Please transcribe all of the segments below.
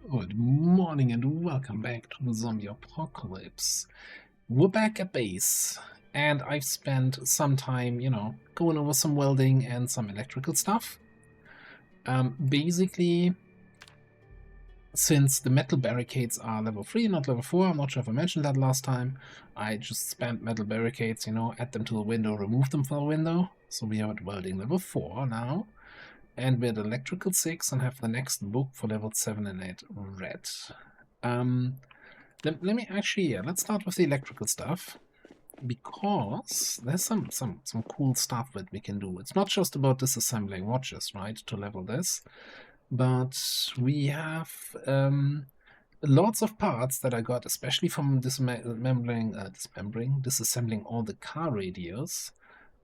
Good morning and welcome back to the zombie apocalypse. We're back at base, and I've spent some time, going over some welding and some electrical stuff. Basically, since the metal barricades are level 3, not level 4, I'm not sure if I mentioned that last time, I just spammed metal barricades, add them to the window, remove them from the window. So we are at welding level 4 now. And we're at electrical 6 and have the next book for level 7 and 8 red. Let me actually, let's start with the electrical stuff, because there's some cool stuff that we can do. It's not just about disassembling watches, right, to level this, but we have lots of parts that I got, especially from disassembling all the car radios,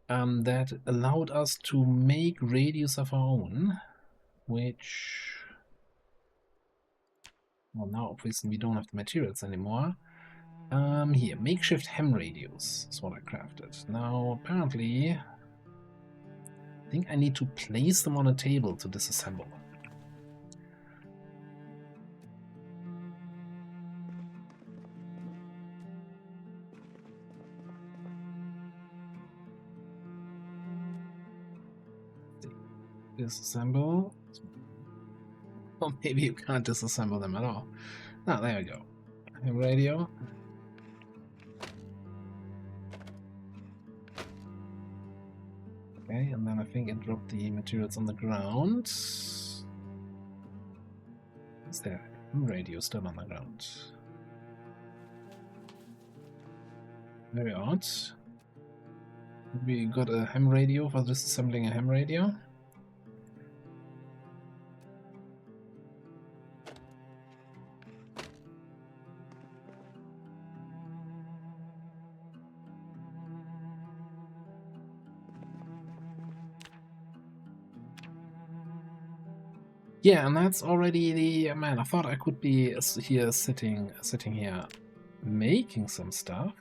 that allowed us to make radios of our own, which, well, now obviously we don't have the materials anymore. Here, makeshift ham radios is what I crafted. Now, apparently, I think I need to place them on a table to disassemble them. Disassemble. Well, maybe you can't disassemble them at all. Ah, there we go. Ham radio. Okay, and then I think it dropped the materials on the ground. Is there a radio still on the ground? Very odd. We got a ham radio for disassembling a ham radio. Yeah, and that's already the man. I thought I could be here sitting here making some stuff.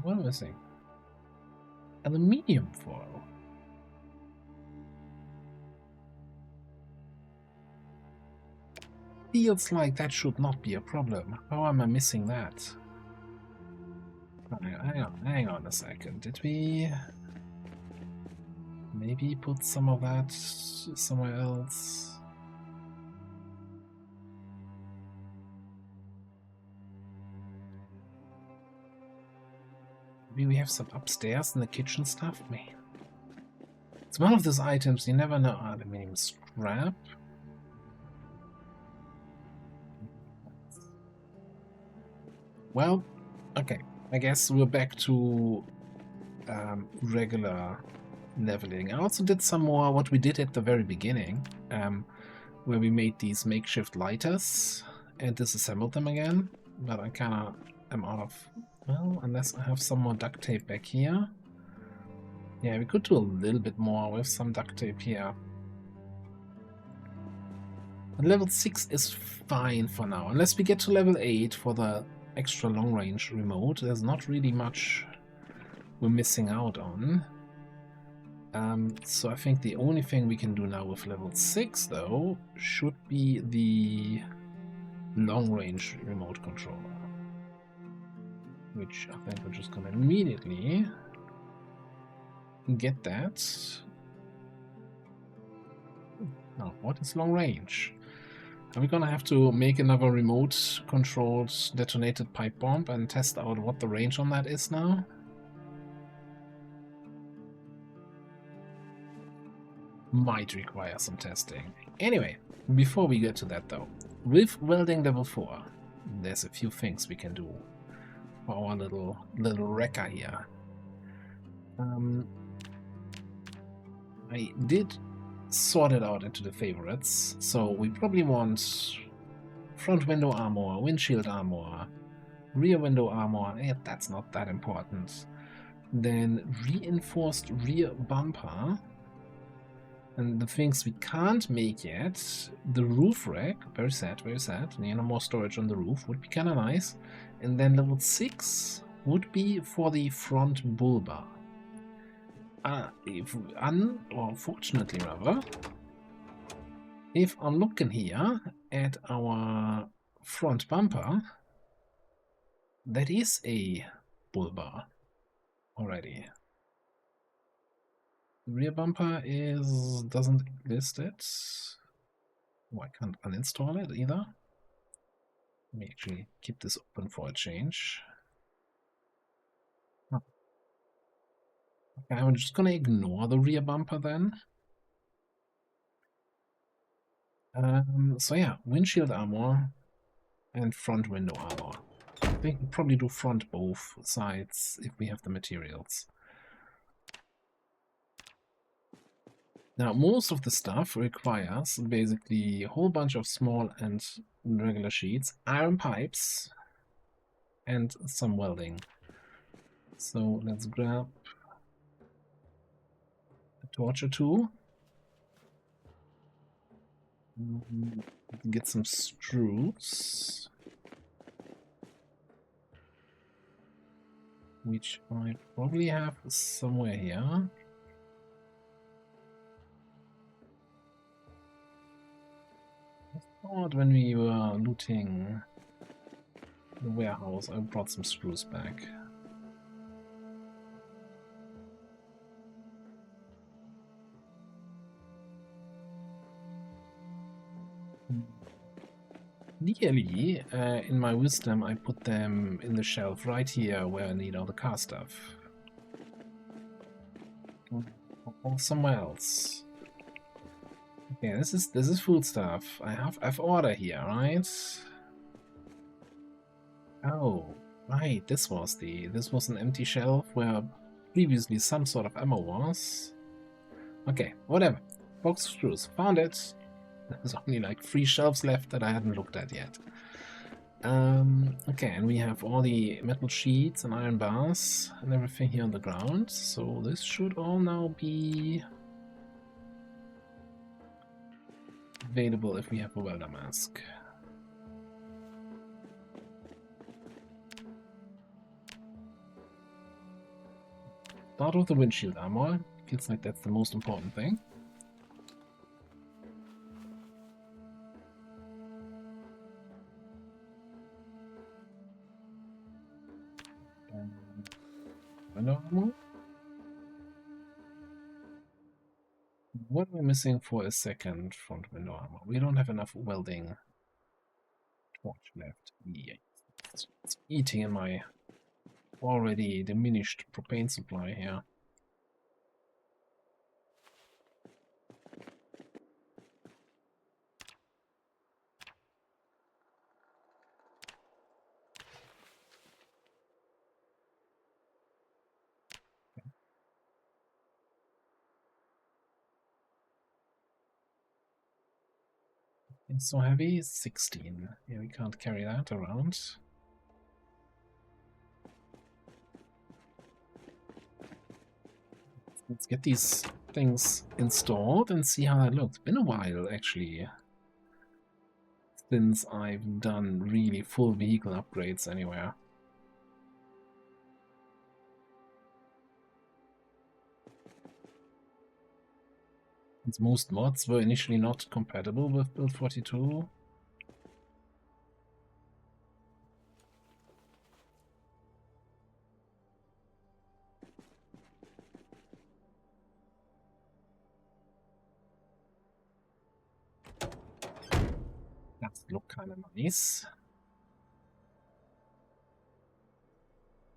What am I missing? Aluminium foil. Feels like that should not be a problem. How am I missing that? Hang on a second. Did we maybe put some of that somewhere else? Maybe we have some upstairs in the kitchen stuff? Man. It's one of those items you never know. Aluminium scrap. Well, okay. I guess we're back to regular leveling. I also did some more what we did at the very beginning, where we made these makeshift lighters and disassembled them again, but I kinda am out of, well, unless I have some more duct tape back here. Yeah, we could do a little bit more with some duct tape here. But level 6 is fine for now, unless we get to level 8 for the extra long-range remote. There's not really much we're missing out on. So I think the only thing we can do now with level 6, though, should be the long-range remote controller. Which I think we're just going to immediately get that. Now, what is long-range? Are we going to have to make another remote-controlled detonated pipe bomb and test out what the range on that is now? Might require some testing. Anyway, before we get to that though, with welding level 4, there's a few things we can do for our little wrecker here. I did sort it out into the favorites, so we probably want front window armor, windshield armor, rear window armor. That's not that important. Then reinforced rear bumper. And the things we can't make yet, the roof rack, very sad, more storage on the roof would be kind of nice. And then level 6 would be for the front bull bar. Fortunately rather, if I'm looking here at our front bumper, that is a bull bar already. The rear bumper doesn't list it. Oh, I can't uninstall it either. Let me actually keep this open for a change. Oh. Okay, I'm just gonna ignore the rear bumper then. So yeah, windshield armor and front window armor. I think we'll probably do front both sides if we have the materials. Now, most of the stuff requires basically a whole bunch of small and regular sheets, iron pipes, and some welding. So let's grab a torch or two. Get some screws, which I probably have somewhere here. I thought when we were looting the warehouse, I brought some screws back. Nearly, in my wisdom, I put them in the shelf right here where I need all the car stuff. Or somewhere else. Okay, this is food stuff. I've order here, right? Oh, right. This was an empty shelf where previously some sort of ammo was. Okay, whatever. Box of screws. Found it. There's only like 3 shelves left that I hadn't looked at yet. Okay, and we have all the metal sheets and iron bars and everything here on the ground. So this should all now be available if we have a welder mask. Start with the windshield armor. Feels like that's the most important thing. Window armor. What am I missing for a second front window armor? We don't have enough welding torch left. Yeah. It's eating in my already diminished propane supply here. It's so heavy, 16. Yeah, we can't carry that around. Let's get these things installed and see how that looks. It's been a while, actually, since I've done really full vehicle upgrades anywhere. Since most mods were initially not compatible with Build 42. That look kind of nice.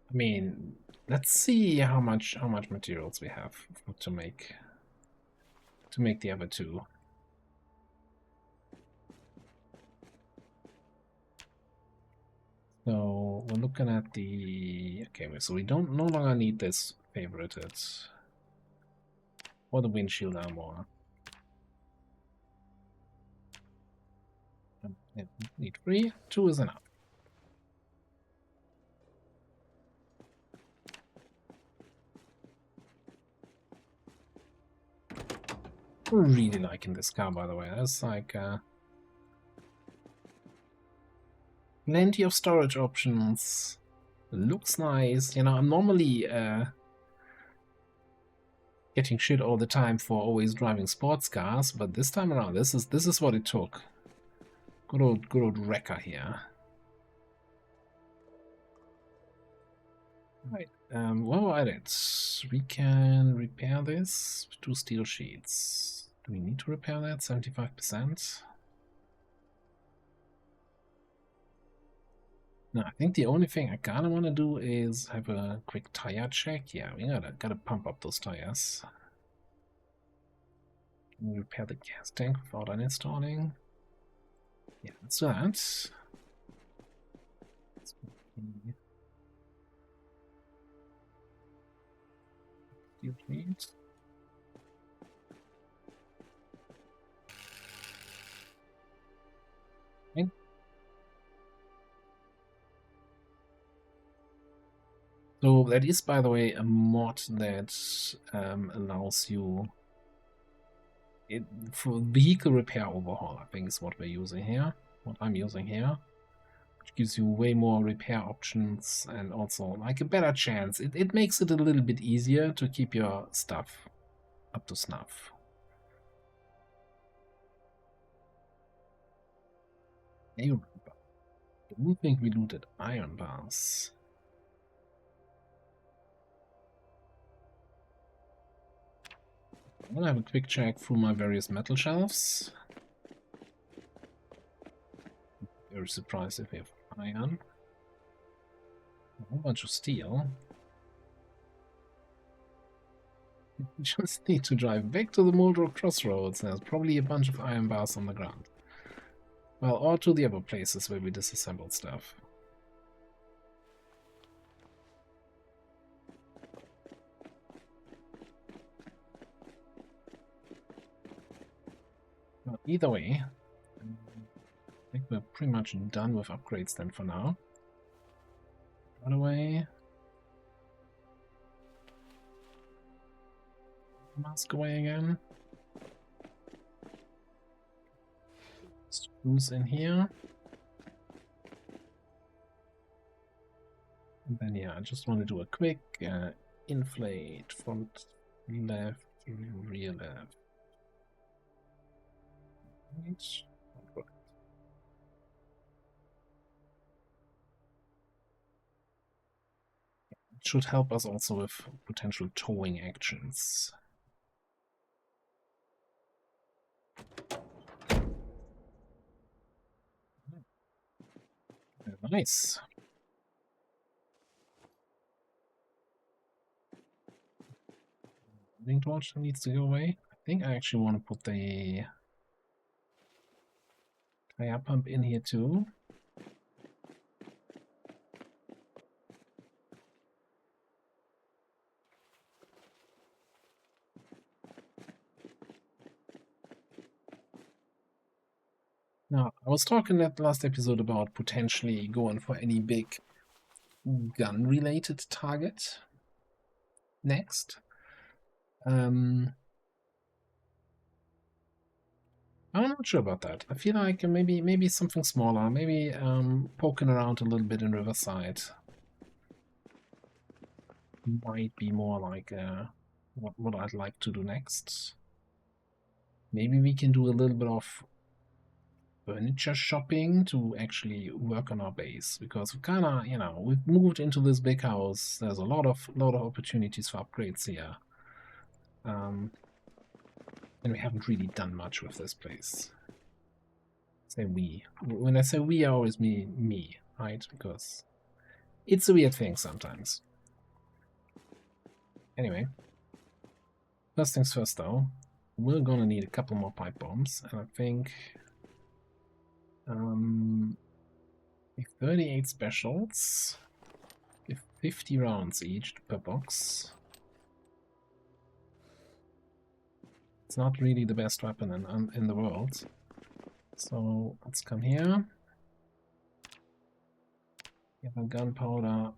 I mean, let's see how much materials we have to make the other two. So we're looking at the so we no longer need this favorited or the windshield armor. Need 3, 2 is enough. Really liking this car, by the way. There's like plenty of storage options. Looks nice. You know, I'm normally getting shit all the time for always driving sports cars, but this time around, this is what it took. Good old wrecker here. Right. Well, I did. We can repair this. 2 steel sheets. Do we need to repair that? 75%. No, I think the only thing I kinda want to do is have a quick tire check. Yeah, we gotta pump up those tires. Can we repair the gas tank without uninstalling? Yeah, let's do that. Steel sheets. Okay. So that is, by the way, a mod that allows you for vehicle repair overhaul. I think is what we're using here. What I'm using here, which gives you way more repair options and also like a better chance. It makes it a little bit easier to keep your stuff up to snuff. Iron bar. I don't think we looted iron bars. I'm gonna have a quick check through my various metal shelves. Very surprised if we have iron. A whole bunch of steel. We just need to drive back to the Muldrow Crossroads. There's probably a bunch of iron bars on the ground. Well, or to the other places where we disassembled stuff. Well, either way, I think we're pretty much done with upgrades then for now. By the way, mask away again. Screws in here. And then, yeah, I just want to do a quick inflate front left, rear left. Right. It should help us also with potential towing actions. Very nice. Link torch needs to go away. I think I actually want to put the tire pump in here too. Now, I was talking at the last episode about potentially going for any big gun-related target next. I'm not sure about that. I feel like maybe something smaller, maybe poking around a little bit in Riverside might be more like what I'd like to do next. Maybe we can do a little bit of furniture shopping to actually work on our base, because we kind of, we've moved into this big house. There's a lot of opportunities for upgrades here, and we haven't really done much with this place. Say we. When I say we, I always mean me, right? Because it's a weird thing sometimes. Anyway, first things first though, we're gonna need a couple more pipe bombs, and I think with 38 specials, with 50 rounds each per box. It's not really the best weapon in the world. So let's come here. Get a gunpowder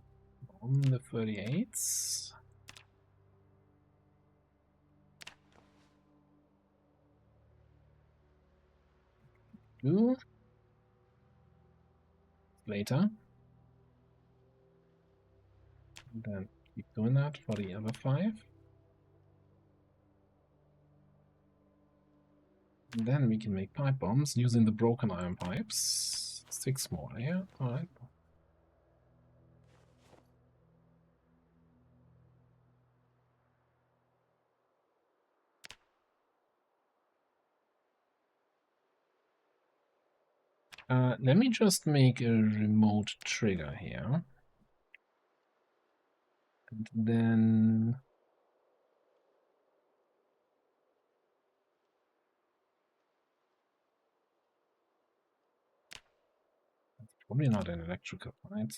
on the 38s. Do later. And then keep doing that for the other 5. And then we can make pipe bombs using the broken iron pipes. 6 more, yeah, alright. Let me just make a remote trigger here. And then... That's probably not an electrical, right?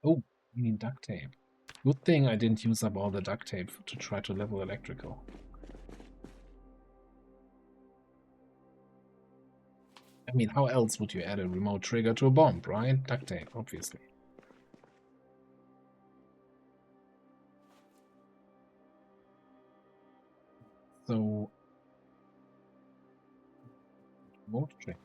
Oh, we need duct tape. Good thing I didn't use up all the duct tape to try to level electrical. I mean, how else would you add a remote trigger to a bomb, right? Duct tape, obviously. So, remote trigger.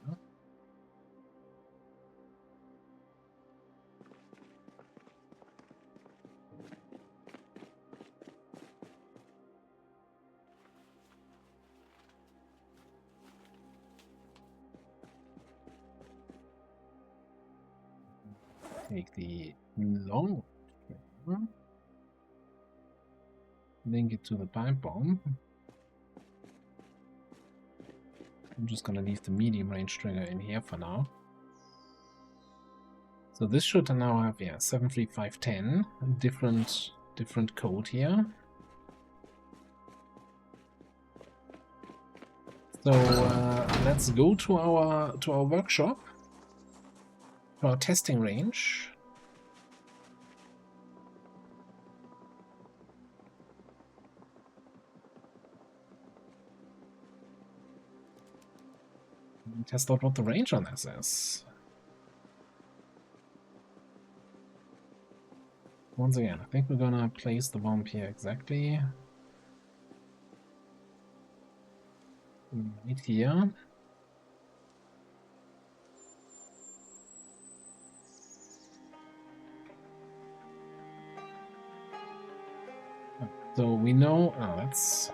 Take the long trigger. Link it to the pipe bomb. I'm just gonna leave the medium range trigger in here for now. So this should now have, yeah, 73510, different code here. So let's go to our workshop, to our testing range. And test out what the range on this is. Once again, I think we're gonna place the bomb here exactly. Right here. So we know, oh, that's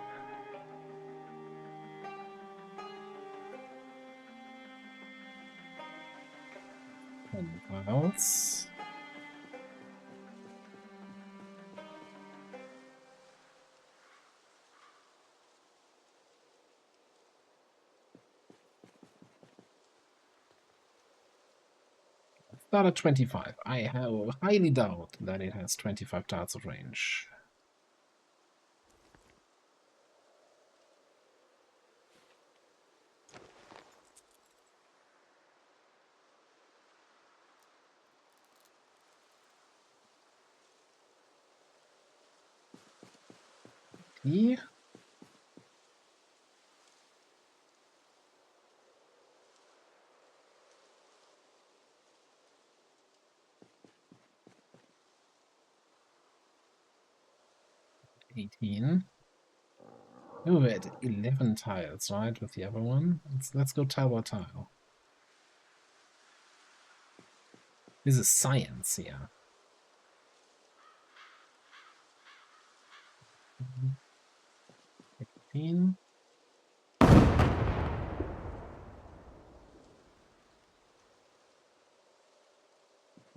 10 tiles. Start at 25. I highly doubt that it has 25 tiles of range. Here. $18. Oh, we're at 11 tiles, right, with the other one? Let's go tile by tile. This is science here.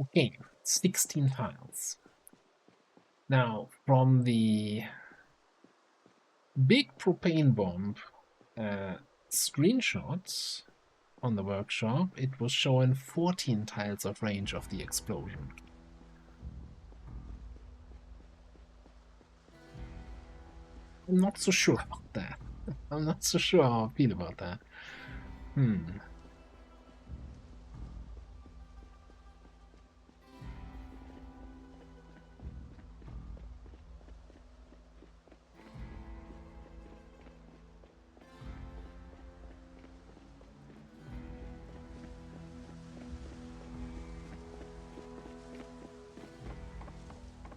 Okay, 16 tiles. Now, from the big propane bomb screenshots on the workshop, it was showing 14 tiles of range of the explosion. I'm not so sure about that. I'm not so sure how I feel about that.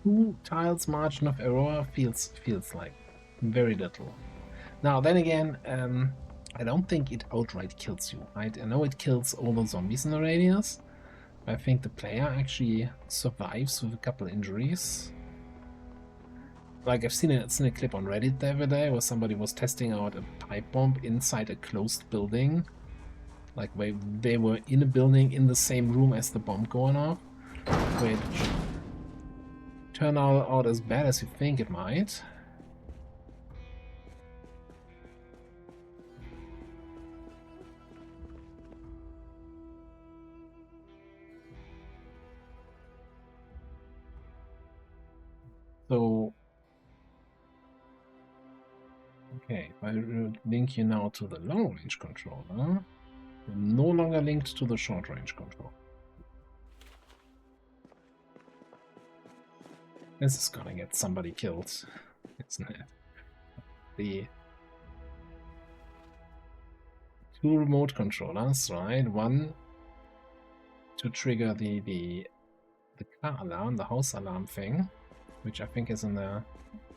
Two tiles margin of error feels like very little. Now then again, I don't think it outright kills you, right? I know it kills all the zombies in the radius, I think the player actually survives with a couple injuries. Like, I've seen a clip on Reddit the other day where somebody was testing out a pipe bomb inside a closed building. Like, they were in a building in the same room as the bomb going off, which turned out as bad as you think it might. So, okay, if I link you now to the long-range controller, you're no longer linked to the short-range controller. This is gonna get somebody killed, isn't it? The two remote controllers, right? One to trigger the car alarm, the house alarm thing, which I think is in the...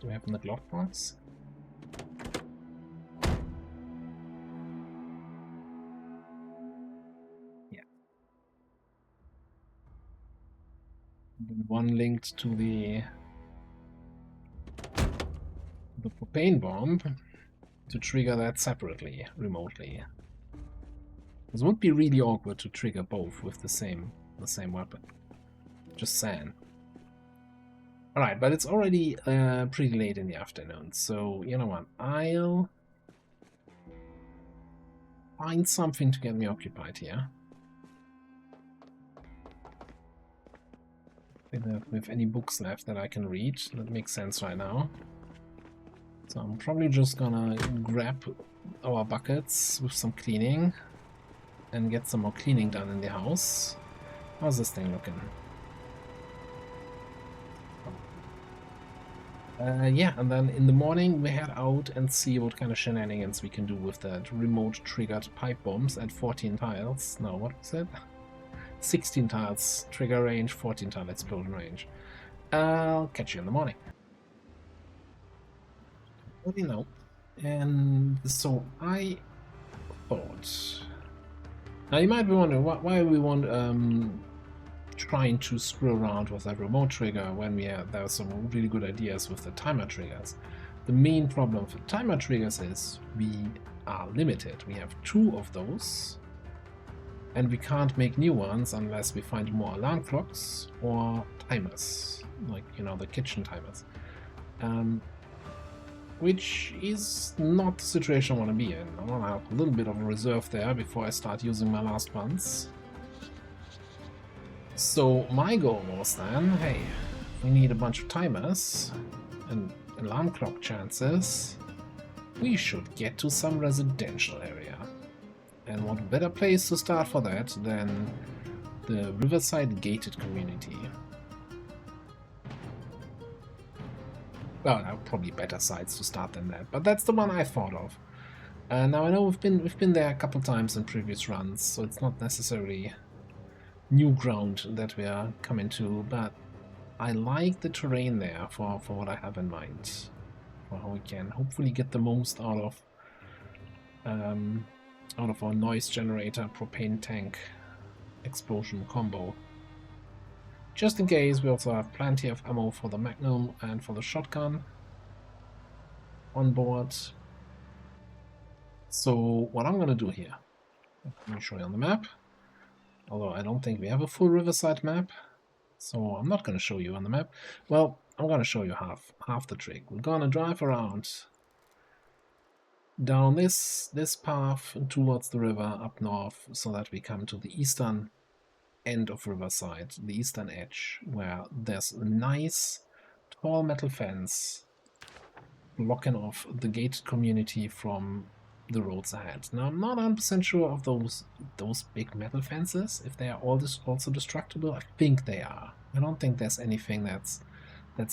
Do we have in the glove box? Yeah. One linked to the propane bomb to trigger that separately, remotely. This would be really awkward to trigger both with the same weapon. Just saying. Alright, but it's already pretty late in the afternoon, so you know what? I'll find something to get me occupied here. If we have any books left that I can read, that makes sense right now. So I'm probably just gonna grab our buckets with some cleaning and get some more cleaning done in the house. How's this thing looking? Yeah, and then in the morning we head out and see what kind of shenanigans we can do with that remote triggered pipe bombs at 14 tiles. No, what was it? 16 tiles trigger range, 14 tile explosion range. I'll catch you in the morning. Let me know. And so I thought... Now you might be wondering why we want trying to screw around with that remote trigger when there are some really good ideas with the timer triggers. The main problem with timer triggers is we are limited. We have 2 of those, and we can't make new ones unless we find more alarm clocks or timers, like, you know, the kitchen timers. Which is not the situation I want to be in. I want to have a little bit of a reserve there before I start using my last ones. So my goal was then, hey, we need a bunch of timers and alarm clock chances. We should get to some residential area. And what better place to start for that than the Riverside gated community. Well, there are probably better sites to start than that, but that's the one I thought of. Now I know we've been there a couple times in previous runs, so it's not necessarily new ground that we are coming to, but I like the terrain there for what I have in mind, for how we can hopefully get the most out of our noise generator propane tank explosion combo. Just in case, we also have plenty of ammo for the Magnum and for the shotgun on board. So what I'm gonna do here, let me show you on the map. Although I don't think we have a full Riverside map, so I'm not gonna show you on the map. Well, I'm gonna show you half the trick. We're gonna drive around down this path towards the river up north, so that we come to the eastern end of Riverside, the eastern edge, where there's a nice tall metal fence blocking off the gated community from the roads ahead. Now I'm not 100% sure of those big metal fences, if they are also destructible. I think they are. I don't think there's anything that's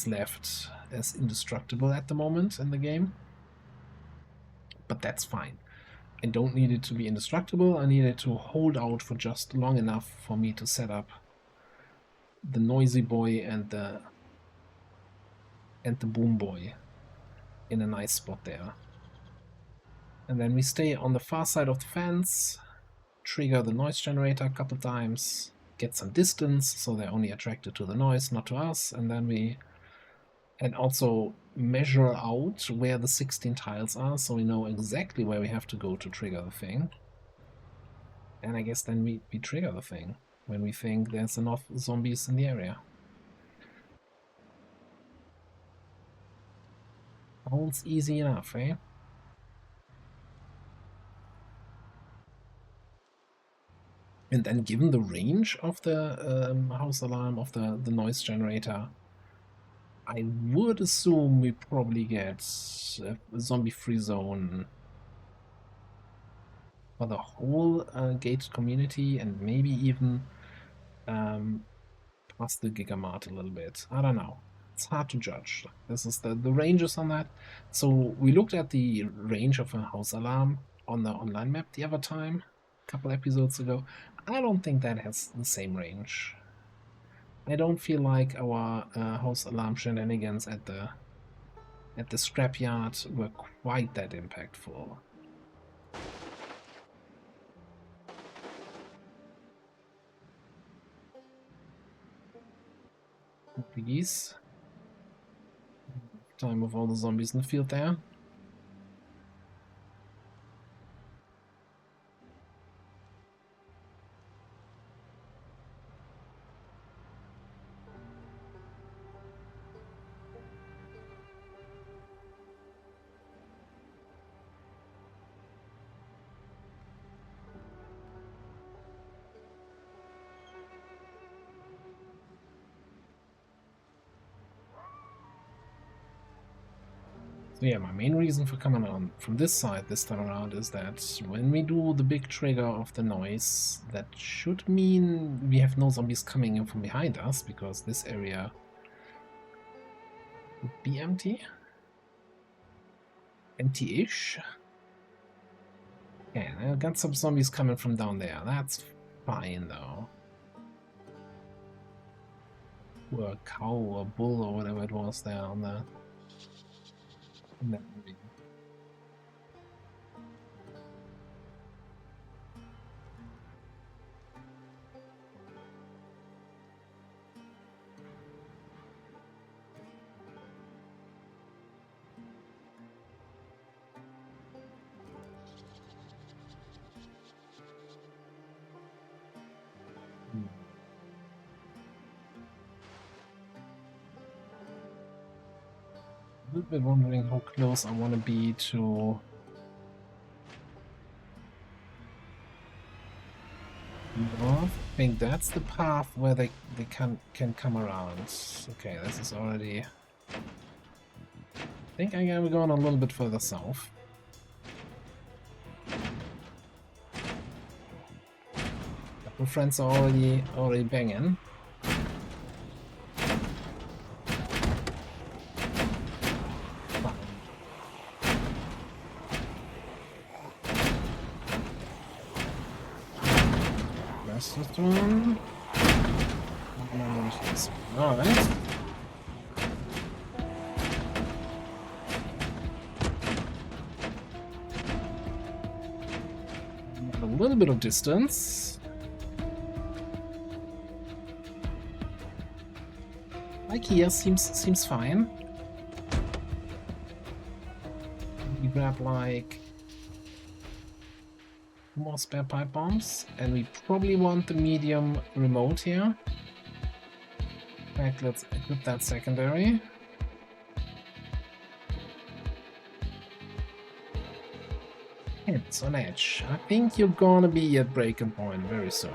left as indestructible at the moment in the game, but that's fine. I don't need it to be indestructible. I need it to hold out for just long enough for me to set up the noisy boy and the boom boy in a nice spot there. And then we stay on the far side of the fence, trigger the noise generator a couple times, get some distance, so they're only attracted to the noise, not to us, and then we also measure out where the 16 tiles are, so we know exactly where we have to go to trigger the thing. And I guess then we trigger the thing when we think there's enough zombies in the area. Sounds easy enough, eh? And then given the range of the house alarm, of the noise generator, I would assume we probably get a zombie-free zone for the whole gated community, and maybe even past the Gigamart a little bit. I don't know. It's hard to judge. This is the ranges on that. So we looked at the range of a house alarm on the online map the other time, a couple episodes ago. I don't think that has the same range. I don't feel like our house alarm shenanigans at the scrapyard were quite that impactful. Please. Time with all the zombies in the field there. So yeah, my main reason for coming on from this side this time around is that when we do the big trigger of the noise, that should mean we have no zombies coming in from behind us, because this area would be empty. Empty-ish. Yeah, I got some zombies coming from down there. That's fine, though. Or a cow or a bull or whatever it was there on the... in that movie. A little bit wondering how close I want to be to north. I think that's the path where they can come around. Okay, this is already... I think I'm gonna be going a little bit further south. My friends are already banging. This one. Alright. A little bit of distance. Like here seems fine. We grab like more spare pipe bombs, and we probably want the medium remote here. In fact, let's equip that secondary. It's on edge. I think you're gonna be at breaking point very soon.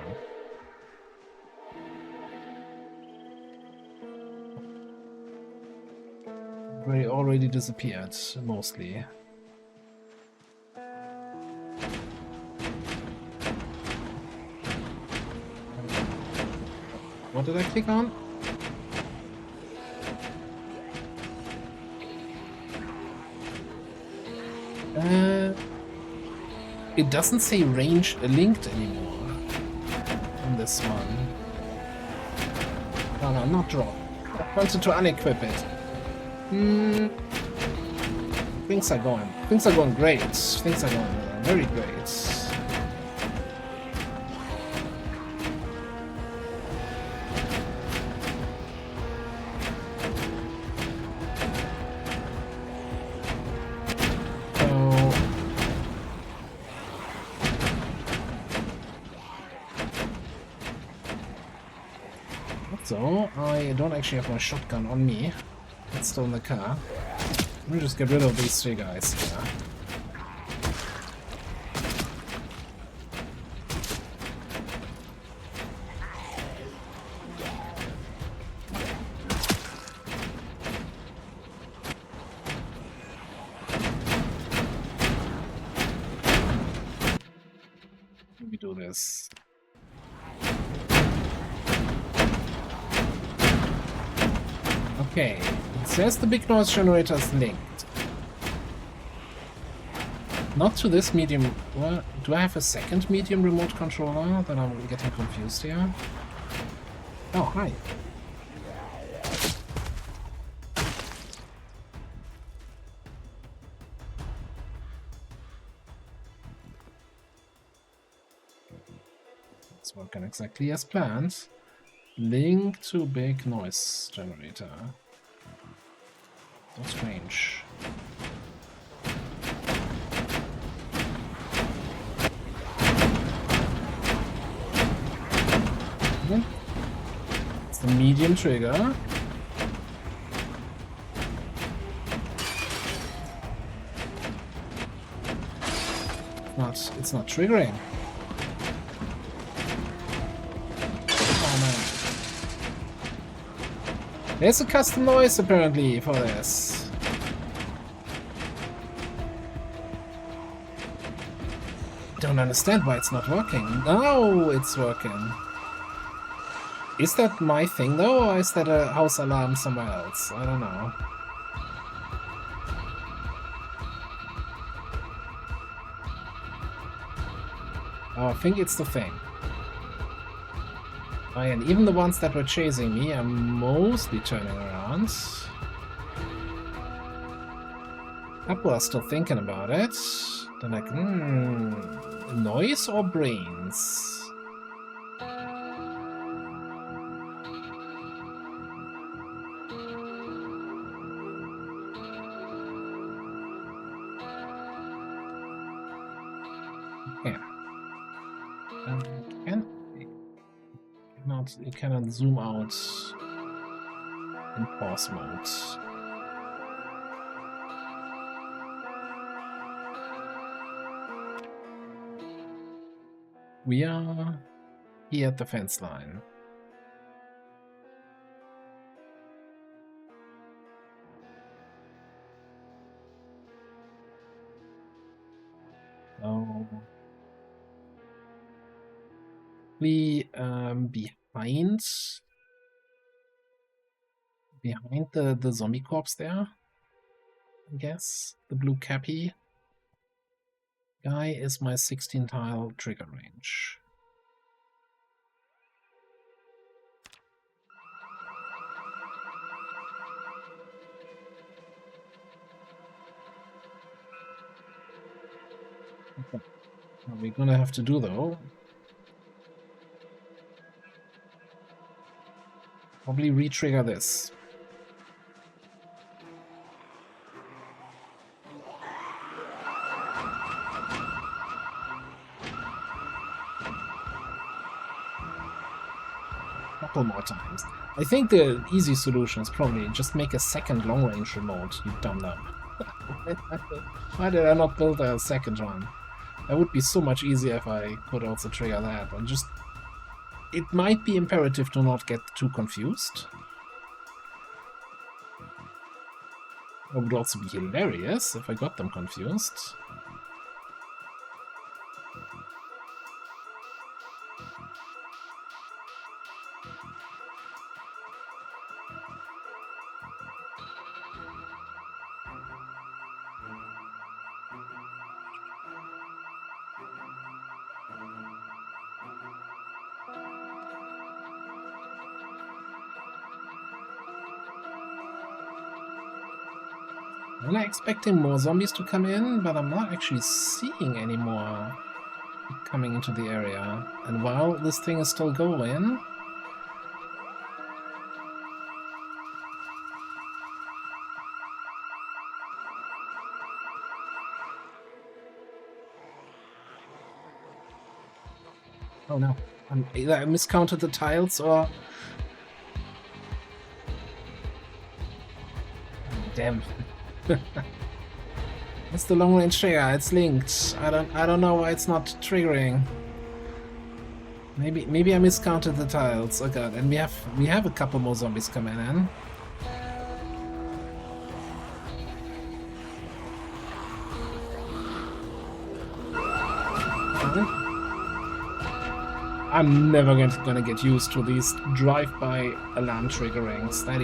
They already disappeared, mostly. What did I click on? It doesn't say range linked anymore on this one. No, not drop. I wanted to unequip it. Things are going great. Things are going very great. So, I don't actually have my shotgun on me. It's still in the car. Let me just get rid of these three guys here. Let me do this. Okay, it says the big noise generator is linked. Not to this medium. Well, do I have a second medium remote controller? Then I'm getting confused here. Oh, hi. It's working exactly as planned. Link to big noise generator. So strange. It's the medium trigger. It's not triggering. Oh man. There's a custom noise apparently for this. Don't understand why it's not working. Now it's working. Is that my thing though, or is that a house alarm somewhere else? I don't know. Oh, I think it's the thing. Oh, and even the ones that were chasing me are mostly turning around. Couple are still thinking about it. They're like, noise or brains? Yeah. You cannot zoom out in pause mode. We are here at the fence line. So we behind the zombie corpse there, I guess. The blue cappy guy is my 16 tile trigger range. Okay. What we're gonna have to do though, probably re-trigger this. Couple more times. I think the easy solution is probably just make a second long-range remote, you dumb-dumb. Why did I not build a second one? That would be so much easier if I could also trigger that. And just... It might be imperative to not get too confused. It would also be hilarious if I got them confused. I'm expecting more zombies to come in, but I'm not actually seeing any more coming into the area. And while this thing is still going... Oh no, either I miscounted the tiles or Damn. It's the long range trigger. It's linked. I don't know why it's not triggering. Maybe I miscounted the tiles. Oh god! And we have a couple more zombies coming in. I'm never gonna get used to these drive-by alarm triggerings. That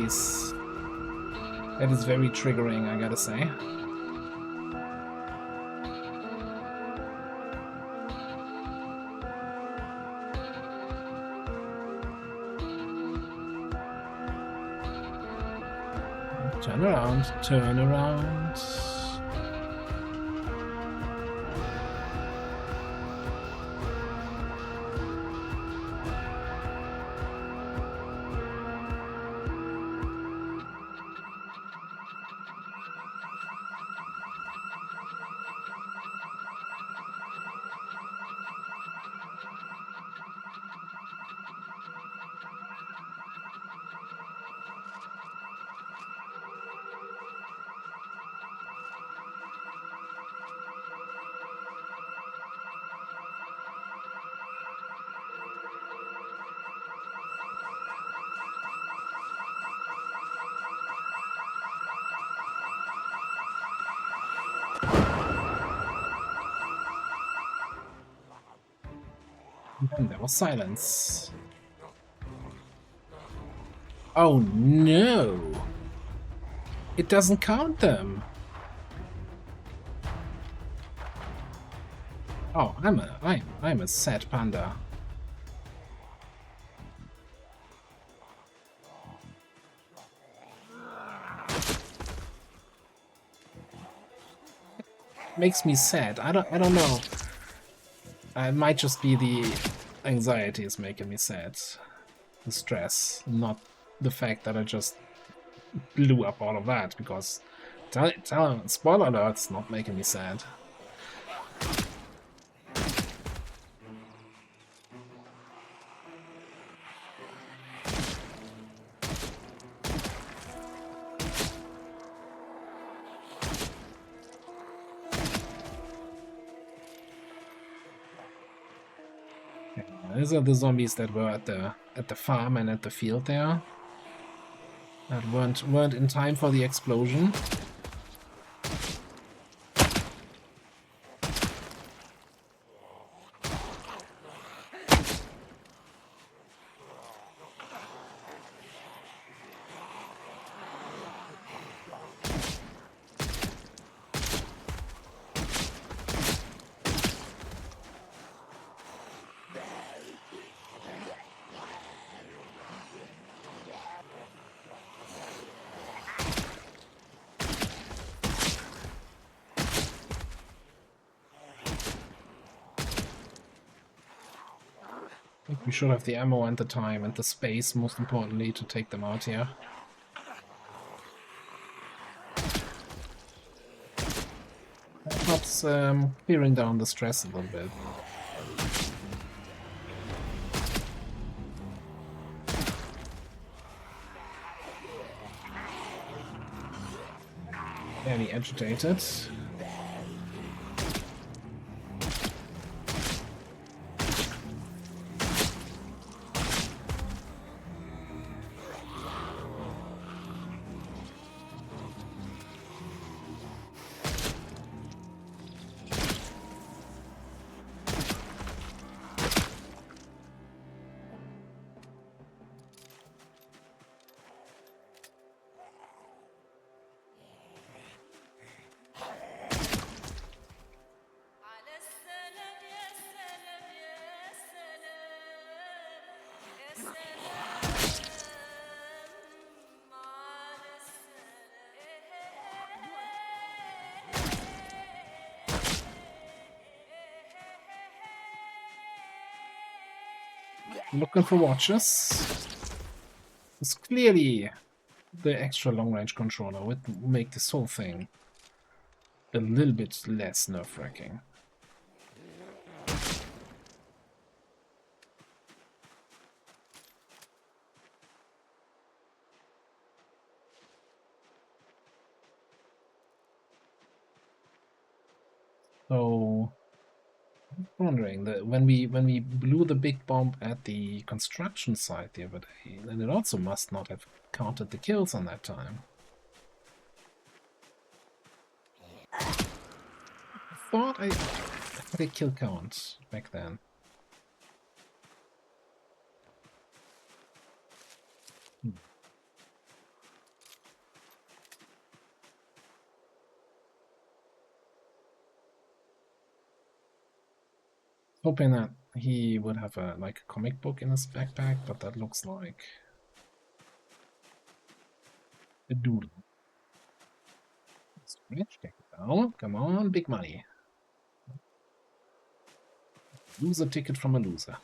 is very triggering, I gotta say. Turn around, turn around. And there was silence. Oh no! It doesn't count them. Oh, I'm a sad panda. Makes me sad. I don't know. It might just be the anxiety is making me sad. The stress, not the fact that I just blew up all of that, because spoiler alert, it's not making me sad. These are the zombies that were at the farm and at the field there. That weren't in time for the explosion. We should have the ammo and the time and the space, most importantly, to take them out here. That helps clearing down the stress a little bit. Very agitated. Looking for watches. It's clearly the extra long-range controller would make this whole thing a little bit less nerve-wracking. So I'm wondering that when we blew the big bomb at the construction site the other day, then it also must not have counted the kills on that time. I thought I had a kill count back then. Hoping that he would have a like a comic book in his backpack, but that looks like a doodle. Rich, take it down. Come on, big money. Lose a ticket from a loser.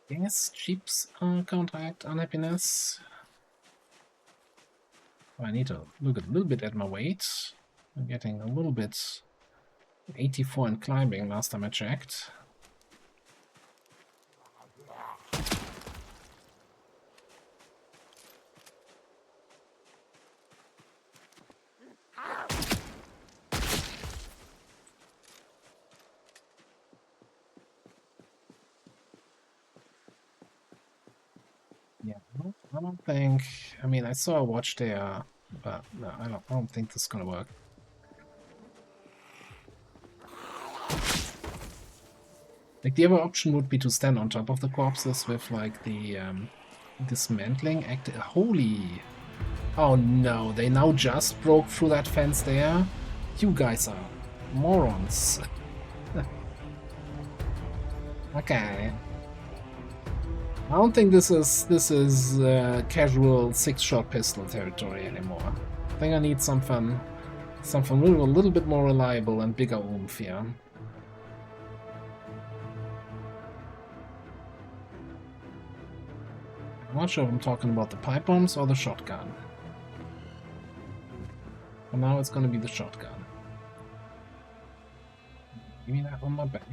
Yes, chips counteract unhappiness. Oh, I need to look a little bit at my weight. I'm getting a little bit 84 in climbing last time I checked. Yeah, I don't think. I mean, I saw a watch there, but no, I don't think this is gonna work. Like the other option would be to stand on top of the corpses with like the dismantling act. Holy! Oh no! They now just broke through that fence there. You guys are morons. Okay. I don't think this is casual 6-shot pistol territory anymore. I think I need something a little bit more reliable and bigger oomph here. I'm not sure if I'm talking about the pipe bombs or the shotgun. For now it's gonna be the shotgun. Give me that on my back.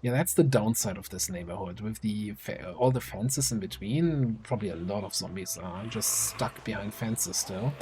Yeah, that's the downside of this neighborhood. With the all the fences in between, probably a lot of zombies are just stuck behind fences still.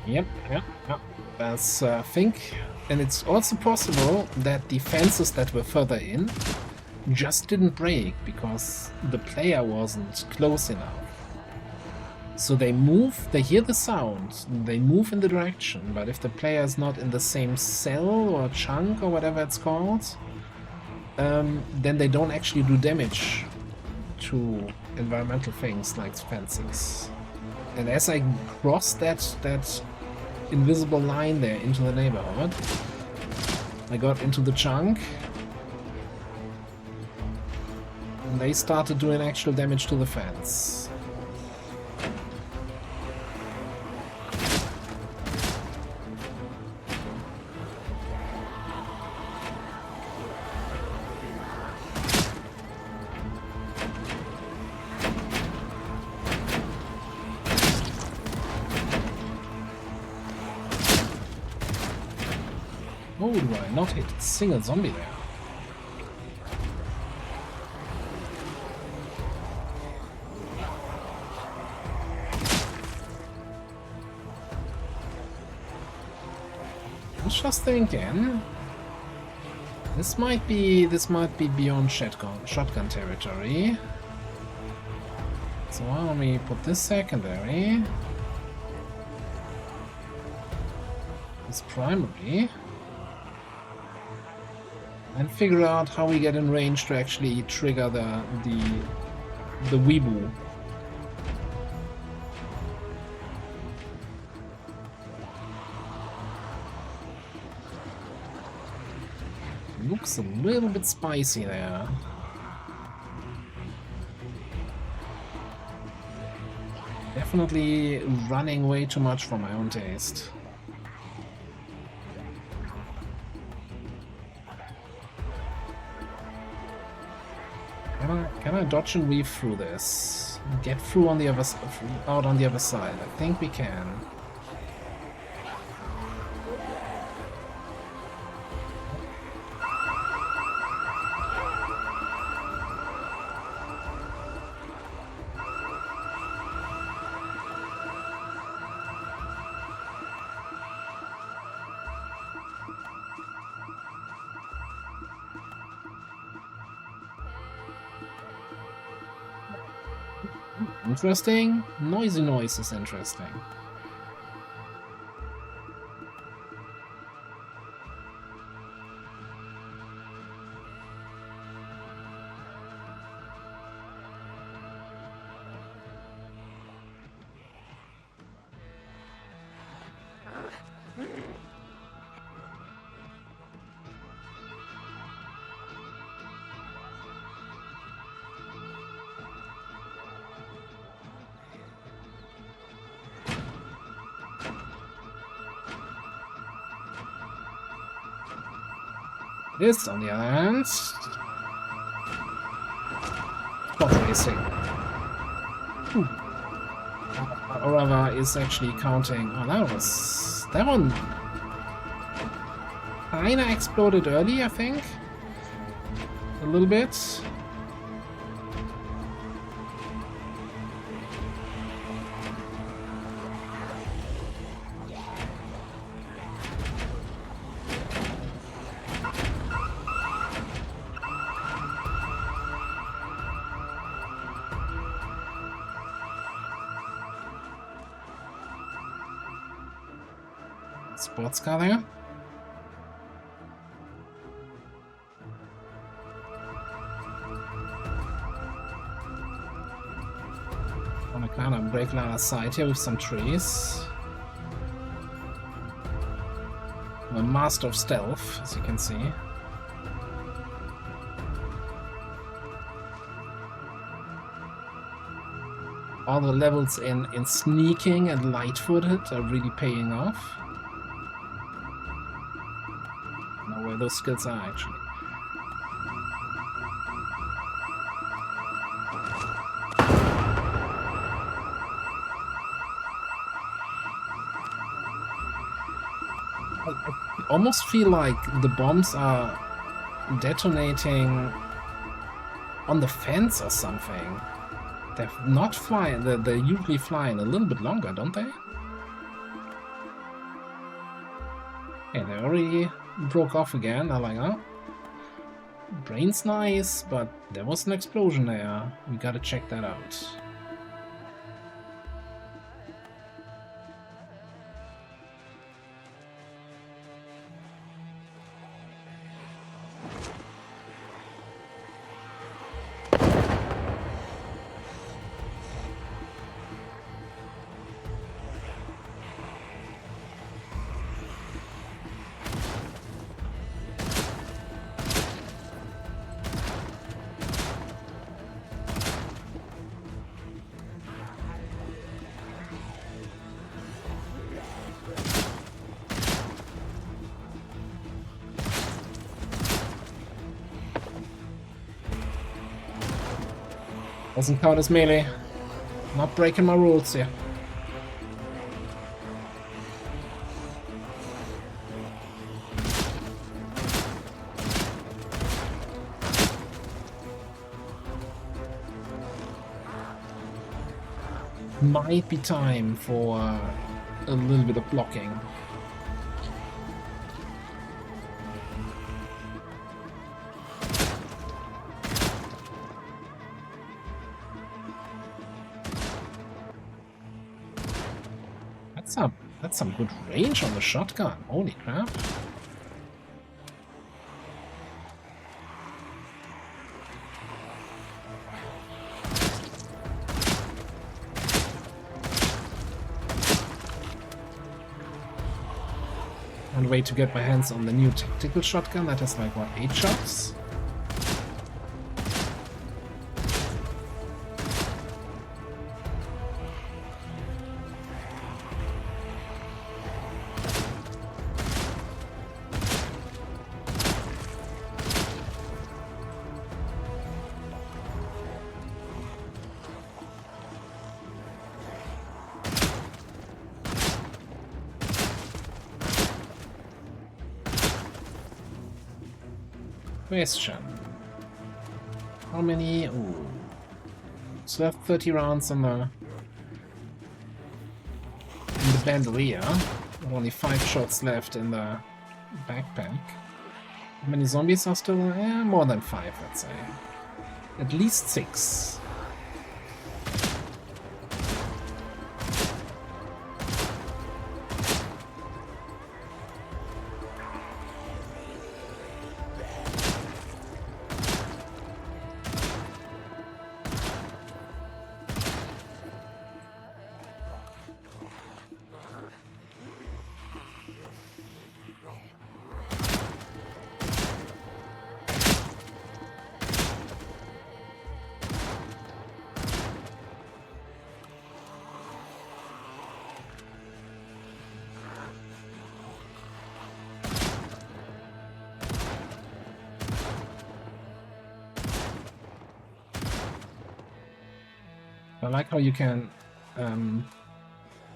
Yep. That's I think, and it's also possible that the fences that were further in just didn't break because the player wasn't close enough. So they move, they hear the sound, they move in the direction, but if the player is not in the same cell or chunk or whatever it's called, then they don't actually do damage to environmental things like fences. And as I cross that invisible line there into the neighborhood, I got into the chunk, and they started doing actual damage to the fence. Oh, do I not hit a single zombie there? I was just thinking, This might be beyond shotgun territory. So why don't we put this secondary? This primary. And figure out how we get in range to actually trigger the weeboo. Looks a little bit spicy there. Definitely running way too much for my own taste. Can I dodge and weave through this? Get through on the other out on the other side. I think we can. Interesting. Noisy noise is interesting. This, on the other hand, spot racing. DerAva is actually counting. Oh, that one kinda exploded early, I think. A little bit. Sports car there. On a kind of break line aside here with some trees. I'm a master of stealth, as you can see. All the levels in sneaking and light-footed are really paying off. Where those skills are actually. I almost feel like the bombs are detonating on the fence or something. They're not flying, they're usually flying a little bit longer, don't they? Yeah, they already broke off again. I'm like, oh, brain's nice, but there was an explosion there. We gotta check that out. Doesn't count as melee. Not breaking my rules here. Might be time for a little bit of blocking. That's some good range on the shotgun. Holy crap. One way to get my hands on the new tactical shotgun that has like, what, 8 shots? Question. How many? Ooh. So I have 30 rounds in the bandolier. Only 5 shots left in the backpack. How many zombies are still? More than 5, I'd say. At least 6. I like how you can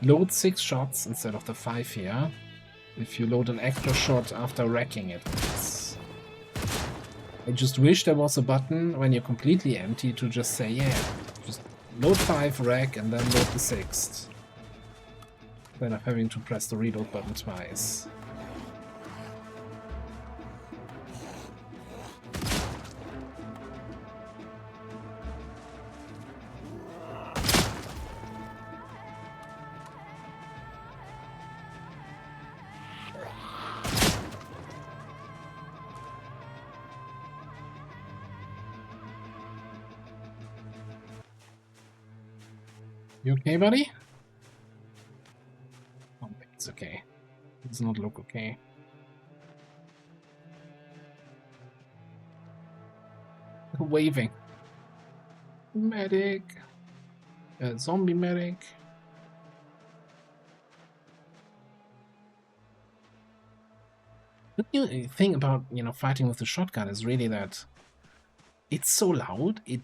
load 6 shots instead of the 5 here. If you load an extra shot after racking it. I just wish there was a button when you're completely empty to just say, yeah, just load 5, rack, and then load the 6th. Instead of having to press the reload button twice. You okay, buddy? I don't think it's okay. It does not look okay. Waving. Medic. Zombie medic. The new thing about, fighting with the shotgun is really that it's so loud, it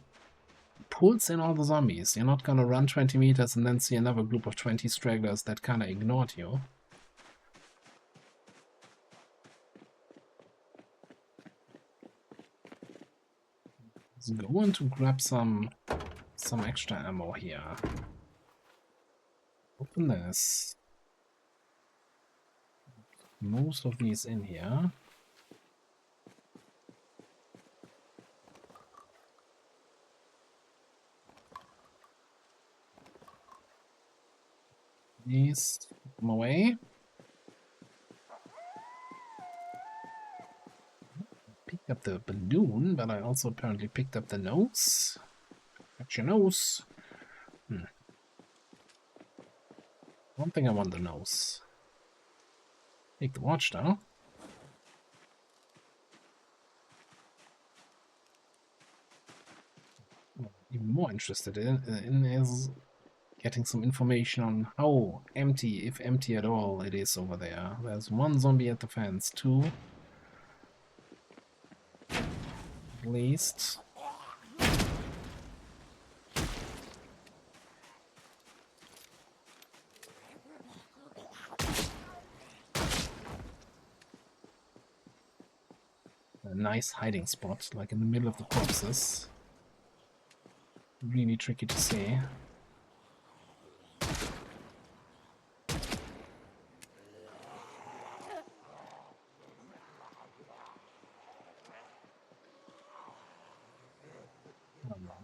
pulls in all the zombies. You're not gonna run 20 meters and then see another group of 20 stragglers that kinda ignored you. Let's go on to grab some extra ammo here. Open this. Most of these in here. These, put them away. Picked up the balloon, but I also apparently picked up the nose. Got your nose. I don't think I want the nose. Take the watch though. What I'm even more interested in is getting some information on how empty, if empty at all, it is over there. There's 1 zombie at the fence, 2 at least. A nice hiding spot, like in the middle of the corpses. Really tricky to see.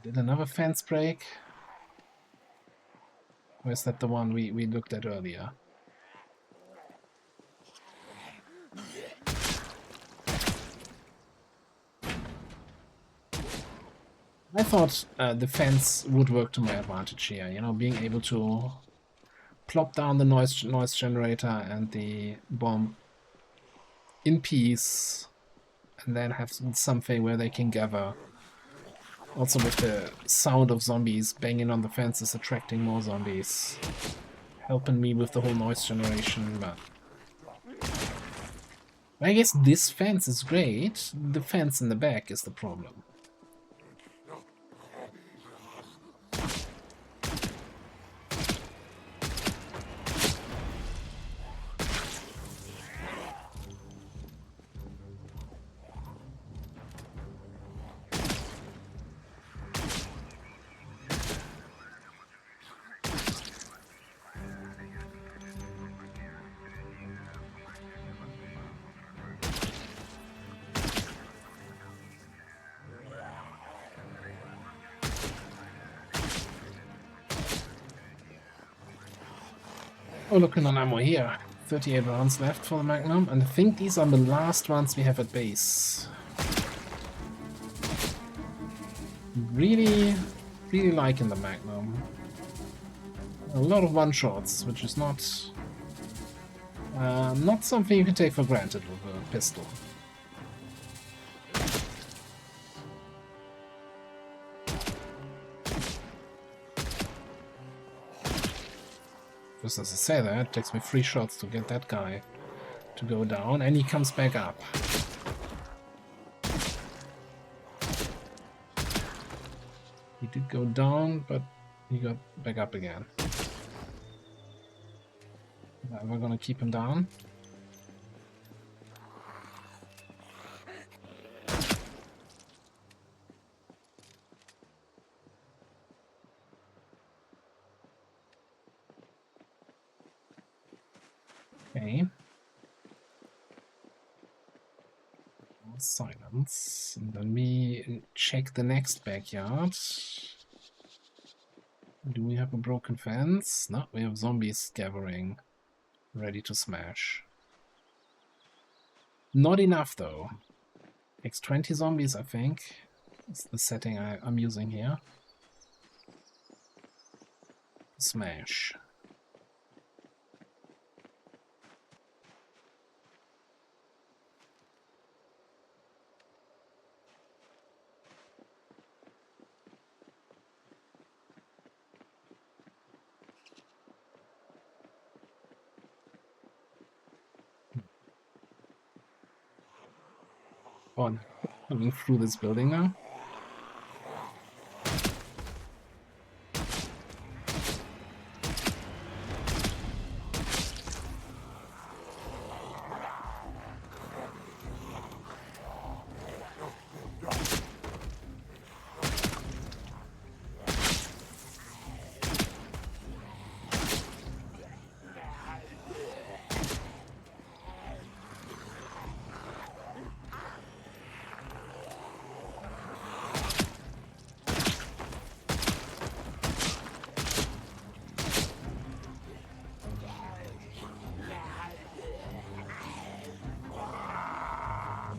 Did another fence break? Or is that the one we looked at earlier? I thought the fence would work to my advantage here, you know, being able to plop down the noise generator and the bomb in peace, and then have something where they can gather. Also with the sound of zombies banging on the fences, attracting more zombies, helping me with the whole noise generation, but I guess this fence is great. The fence in the back is the problem. Oh, looking on ammo here. 38 rounds left for the Magnum, and I think these are the last ones we have at base. Really liking the Magnum. A lot of one-shots, which is not something you can take for granted with a pistol. Just as I say that, it takes me 3 shots to get that guy to go down, and he comes back up. He did go down, but he got back up again. We're gonna keep him down. Okay. Silence. And then we check the next backyard. Do we have a broken fence? No, we have zombies gathering, ready to smash. Not enough though. Takes 20 zombies, I think. That's the setting I'm using here. Smash. On. Coming through this building now.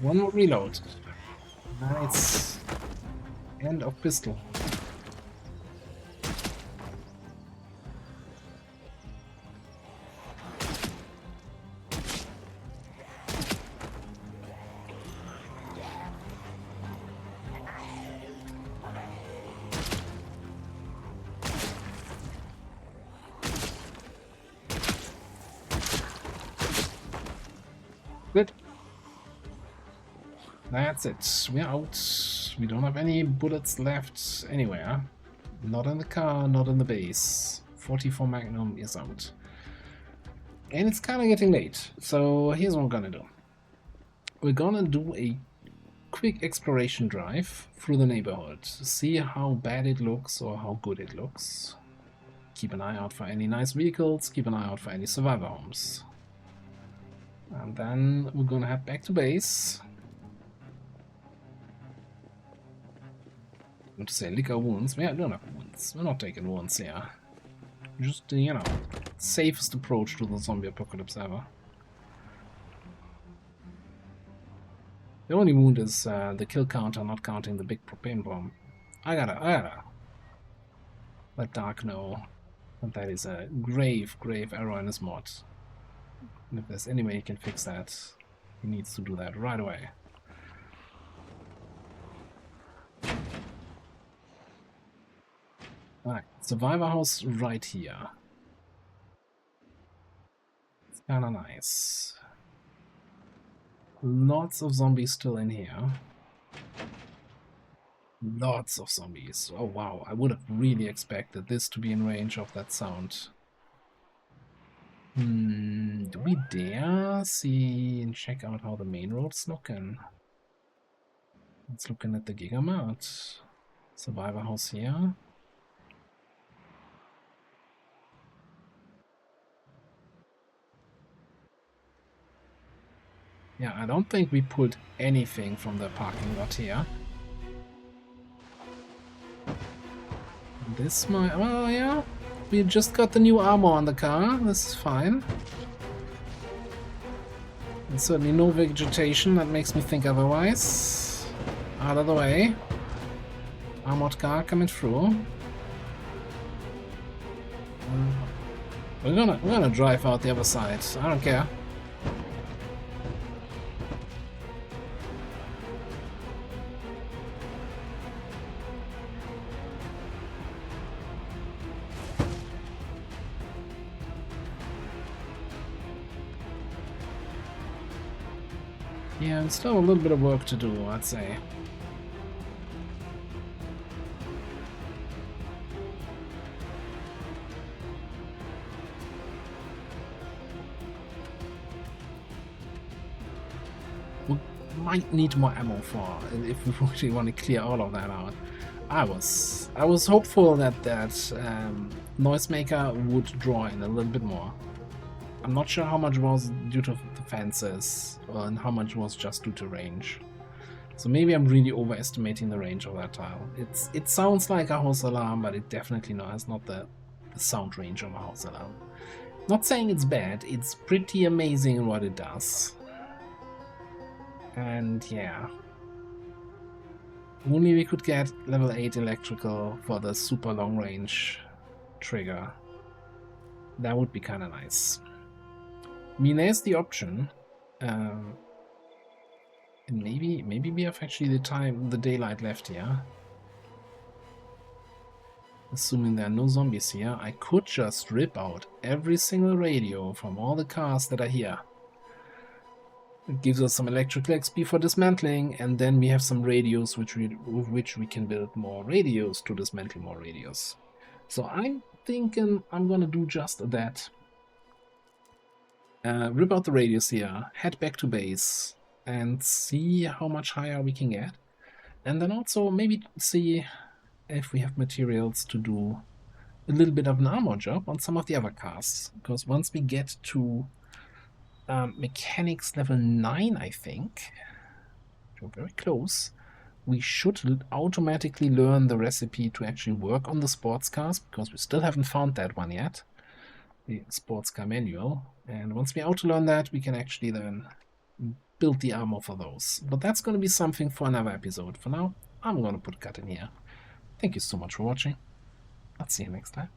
One more reload. Now it's end of pistol. Good. That's it. We're out. We don't have any bullets left anywhere. Not in the car, not in the base. 44 Magnum is out. And it's kind of getting late. So here's what we're gonna do. We're gonna do a quick exploration drive through the neighborhood to see how bad it looks or how good it looks. Keep an eye out for any nice vehicles, keep an eye out for any survivor homes. And then we're gonna head back to base. I'm going to say lick our wounds. We don't have wounds. We're not taking wounds here. Just, you know, safest approach to the zombie apocalypse ever. The only wound is the kill counter, not counting the big propane bomb. I gotta let Dark know that that is a grave error in his mod. And if there's any way he can fix that, he needs to do that right away. Alright, Survivor House right here. It's kinda nice. Lots of zombies still in here. Lots of zombies. Oh wow, I would have really expected this to be in range of that sound. Do we dare see and check out how the main road's looking? Let's looking at the Gigamart. Survivor House here. Yeah, I don't think we pulled anything from the parking lot here. This might... well, yeah. We just got the new armor on the car. This is fine. There's certainly no vegetation that makes me think otherwise. Out of the way. Armored car coming through. We're gonna drive out the other side. I don't care. Yeah, still a little bit of work to do, I'd say. We might need more ammo for if we really want to clear all of that out. I was hopeful that noisemaker would draw in a little bit more. I'm not sure how much was due to the fences and how much was just due to range. So maybe I'm really overestimating the range of that tile. It sounds like a house alarm, but it definitely has not the sound range of a house alarm. Not saying it's bad, it's pretty amazing in what it does. And yeah. Only we could get level 8 electrical for the super long range trigger. That would be kinda nice. I mean, there's the option, and maybe we have actually the daylight left here. Assuming there are no zombies here, I could just rip out every single radio from all the cars that are here. It gives us some electrical XP for dismantling, and then we have some radios with which we can build more radios to dismantle more radios. So I'm thinking I'm gonna do just that. Rip out the radius here, head back to base, and see how much higher we can get. And then also maybe see if we have materials to do a little bit of an armor job on some of the other cars. Because once we get to mechanics level 9, I think, we're very close, we should automatically learn the recipe to actually work on the sports cars, because we still haven't found that one yet. The sports car manual, and once we auto-learn that, we can actually then build the armor for those. But that's going to be something for another episode. For now, I'm going to put a cut in here. Thank you so much for watching. I'll see you next time.